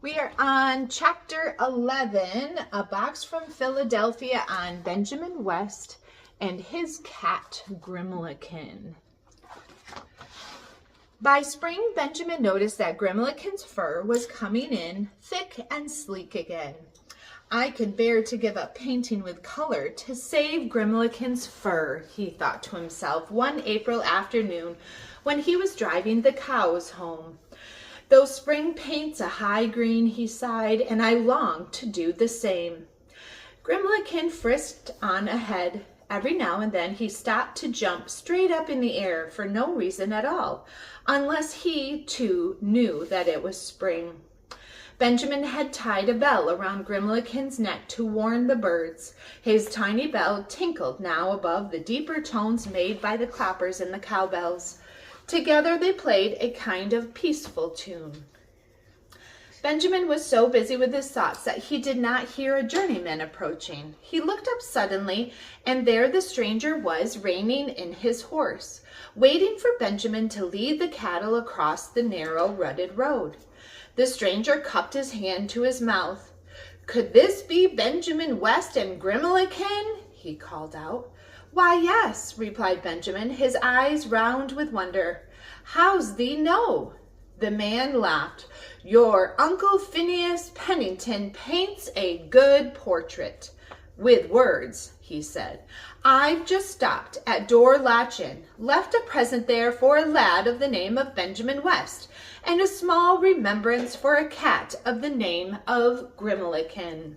We are on chapter 11, A Box from Philadelphia, on Benjamin West and his cat, Grimalkin. By spring, Benjamin noticed that Grimalkin's fur was coming in thick and sleek again. I could bear to give up painting with color to save Grimalkin's fur, he thought to himself one April afternoon when he was driving the cows home. Though spring paints a high green, he sighed, and I longed to do the same. Grimalkin frisked on ahead. Every now and then he stopped to jump straight up in the air for no reason at all, unless he, too, knew that it was spring. Benjamin had tied a bell around Grimalkin's neck to warn the birds. His tiny bell tinkled now above the deeper tones made by the clappers in the cowbells. Together they played a kind of peaceful tune. Benjamin was so busy with his thoughts that he did not hear a journeyman approaching. He looked up suddenly, and there the stranger was reining in his horse, waiting for Benjamin to lead the cattle across the narrow, rutted road. The stranger cupped his hand to his mouth. "Could this be Benjamin West and Grimalkin?" he called out. "Why, yes," replied Benjamin, his eyes round with wonder. "How's thee know?" The man laughed. "Your Uncle Phineas Pennington paints a good portrait." "With words," he said. "I've just stopped at Door Latchin, left a present there for a lad of the name of Benjamin West, and a small remembrance for a cat of the name of Grimalkin."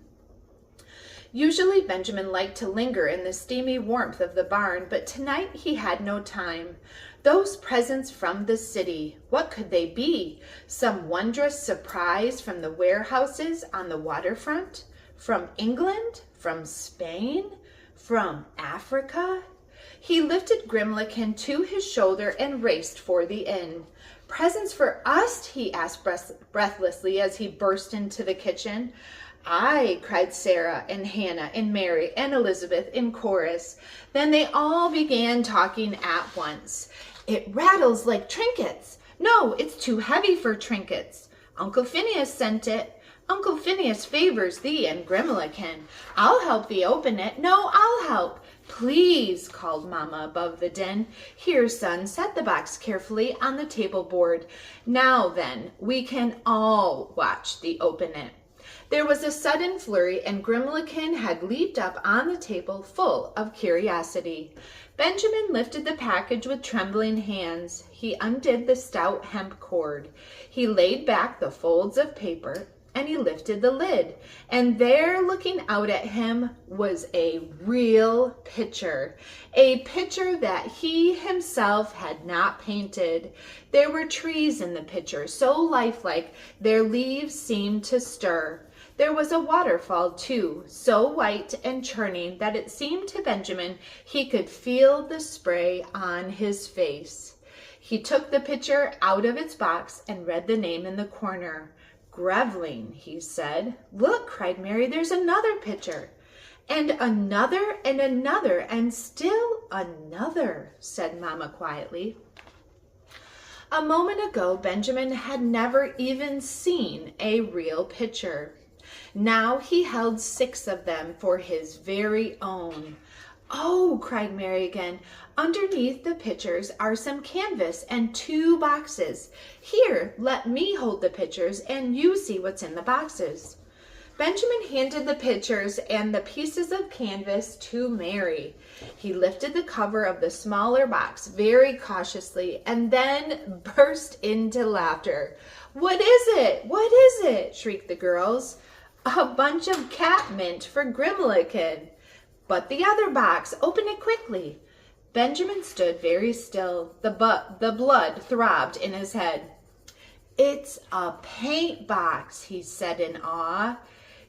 Usually Benjamin liked to linger in the steamy warmth of the barn, but tonight he had no time. Those presents from the city, what could they be? Some wondrous surprise from the warehouses on the waterfront? From England? From Spain? From Africa? He lifted Grimalkin to his shoulder and raced for the inn. "Presents for us?" he asked breathlessly as he burst into the kitchen. "Aye," cried Sarah and Hannah and Mary and Elizabeth in chorus. Then they all began talking at once. "It rattles like trinkets." "No, it's too heavy for trinkets." "Uncle Phineas sent it." "Uncle Phineas favors thee and Grimalkin." "I'll help thee open it." "No, I'll help." "Please," called Mama above the din. "Here, son, set the box carefully on the table board. Now then, we can all watch thee open it." There was a sudden flurry, and Grimalkin had leaped up on the table full of curiosity. Benjamin lifted the package with trembling hands. He undid the stout hemp cord. He laid back the folds of paper, and he lifted the lid. And there, looking out at him, was a real picture. A picture that he himself had not painted. There were trees in the picture, so lifelike their leaves seemed to stir. There was a waterfall, too, so white and churning that it seemed to Benjamin he could feel the spray on his face. He took the picture out of its box and read the name in the corner. "Grevling," he said. "Look," cried Mary, "there's another picture." "And another, and still another," said Mama quietly. A moment ago, Benjamin had never even seen a real picture. Now he held 6 of them for his very own. "Oh," cried Mary again, "underneath the pictures are some canvas and 2 boxes. Here, let me hold the pictures and you see what's in the boxes." Benjamin handed the pictures and the pieces of canvas to Mary. He lifted the cover of the smaller box very cautiously and then burst into laughter. "What is it? What is it?" shrieked the girls. "A bunch of catmint for Grimalkin." "But the other box, open it quickly." Benjamin stood very still. The blood throbbed in his head. "It's a paint box," he said in awe.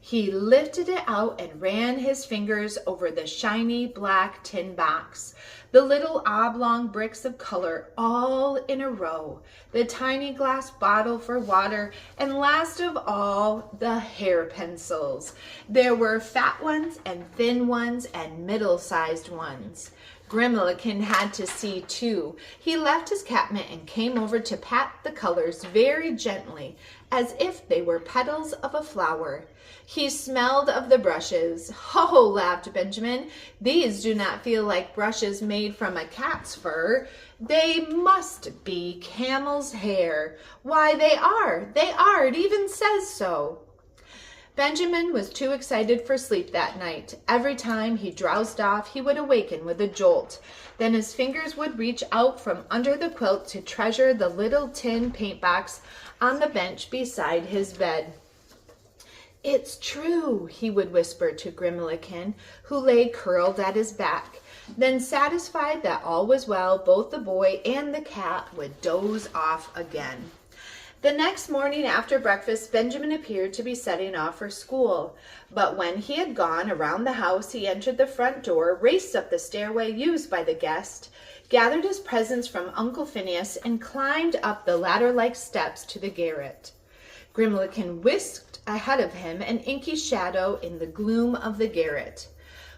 He lifted it out and ran his fingers over the shiny black tin box, the little oblong bricks of color all in a row, the tiny glass bottle for water, and last of all, the hair pencils. There were fat ones and thin ones and middle-sized ones. Grimalkin had to see too. He left his cap mitt and came over to pat the colors very gently, as if they were petals of a flower. He smelled of the brushes. "Ho!" laughed Benjamin. "These do not feel like brushes made from a cat's fur. They must be camel's hair. Why, they are. It even says so." Benjamin was too excited for sleep that night. Every time he drowsed off, he would awaken with a jolt. Then his fingers would reach out from under the quilt to treasure the little tin paint box on the bench beside his bed. "It's true," he would whisper to Grimalkin, who lay curled at his back. Then, satisfied that all was well, both the boy and the cat would doze off again. The next morning after breakfast, Benjamin appeared to be setting off for school. But when he had gone around the house, he entered the front door, raced up the stairway used by the guest, gathered his presents from Uncle Phineas, and climbed up the ladder-like steps to the garret. Grimalkin whisked ahead of him, an inky shadow in the gloom of the garret.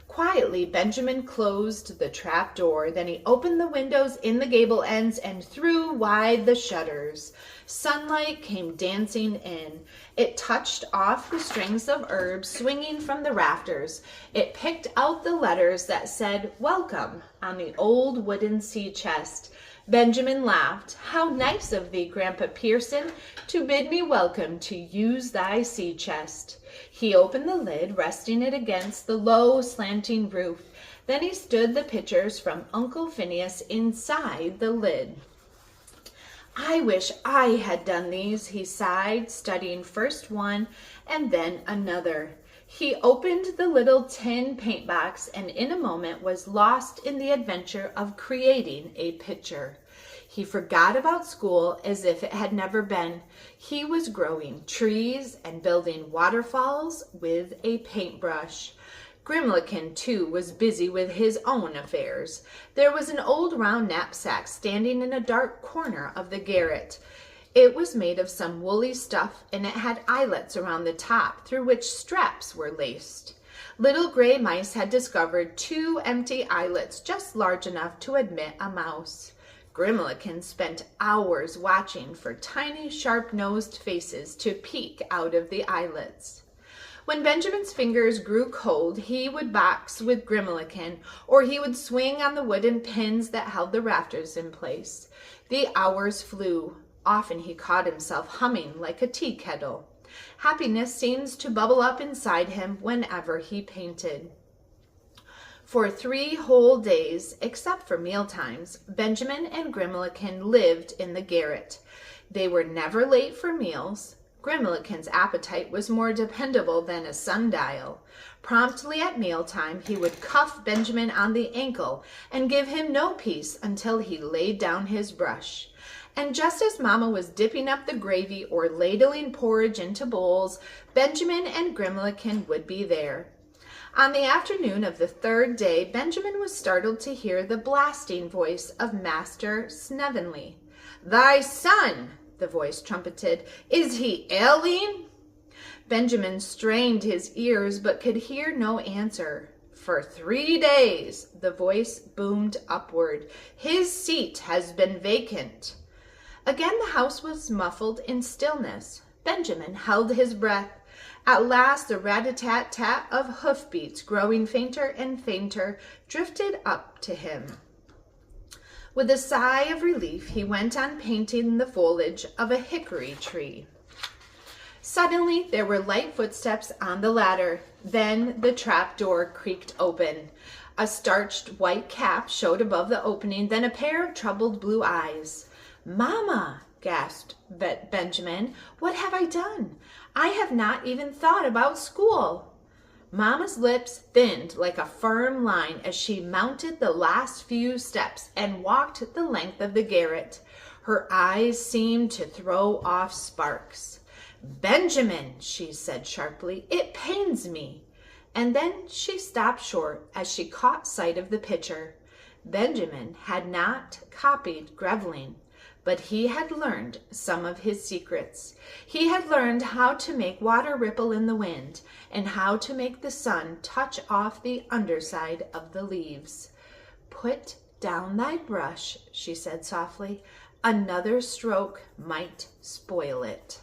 Quietly, Benjamin closed the trap door. Then he opened the windows in the gable ends and threw wide the shutters. Sunlight came dancing in. It touched off the strings of herbs swinging from the rafters. It picked out the letters that said "Welcome" on the old wooden sea chest. Benjamin laughed. "How nice of thee, Grandpa Pearson, to bid me welcome to use thy sea chest." He opened the lid, resting it against the low, slanting roof. Then he stood the pictures from Uncle Phineas inside the lid. "I wish I had done these," he sighed, studying first one and then another. He opened the little tin paint box and in a moment was lost in the adventure of creating a picture. He forgot about school as if it had never been. He was growing trees and building waterfalls with a paintbrush. Grimalkin, too, was busy with his own affairs. There was an old round knapsack standing in a dark corner of the garret. It was made of some woolly stuff, and it had eyelets around the top through which straps were laced. Little gray mice had discovered 2 empty eyelets just large enough to admit a mouse. Grimalkin spent hours watching for tiny, sharp-nosed faces to peek out of the eyelets. When Benjamin's fingers grew cold, he would box with Grimalkin, or he would swing on the wooden pins that held the rafters in place. The hours flew. Often he caught himself humming like a tea kettle. Happiness seemed to bubble up inside him whenever he painted. For 3 whole days, except for mealtimes, Benjamin and Grimalkin lived in the garret. They were never late for meals. Grimalkin's appetite was more dependable than a sundial. Promptly at mealtime, he would cuff Benjamin on the ankle and give him no peace until he laid down his brush. And just as Mama was dipping up the gravy or ladling porridge into bowls, Benjamin and Grimalkin would be there. On the afternoon of the 3rd day, Benjamin was startled to hear the blasting voice of Master Snevenly. "Thy son," the voice trumpeted, "is he ailing?" Benjamin strained his ears but could hear no answer. "For 3 days," the voice boomed upward, "his seat has been vacant." Again the house was muffled in stillness. Benjamin held his breath. At last the rat-a-tat-tat of hoofbeats, growing fainter and fainter, drifted up to him. With a sigh of relief, he went on painting the foliage of a hickory tree. Suddenly, there were light footsteps on the ladder. Then the trap door creaked open. A starched white cap showed above the opening, then a pair of troubled blue eyes. "Mama," gasped Benjamin, "what have I done? I have not even thought about school." Mama's lips thinned like a firm line as she mounted the last few steps and walked the length of the garret. Her eyes seemed to throw off sparks. "Benjamin," she said sharply, "it pains me." And then she stopped short as she caught sight of the pitcher. Benjamin had not copied Grimalkin, but he had learned some of his secrets. He had learned how to make water ripple in the wind, and how to make the sun touch off the underside of the leaves. Put down thy brush, she said softly. Another stroke might spoil it.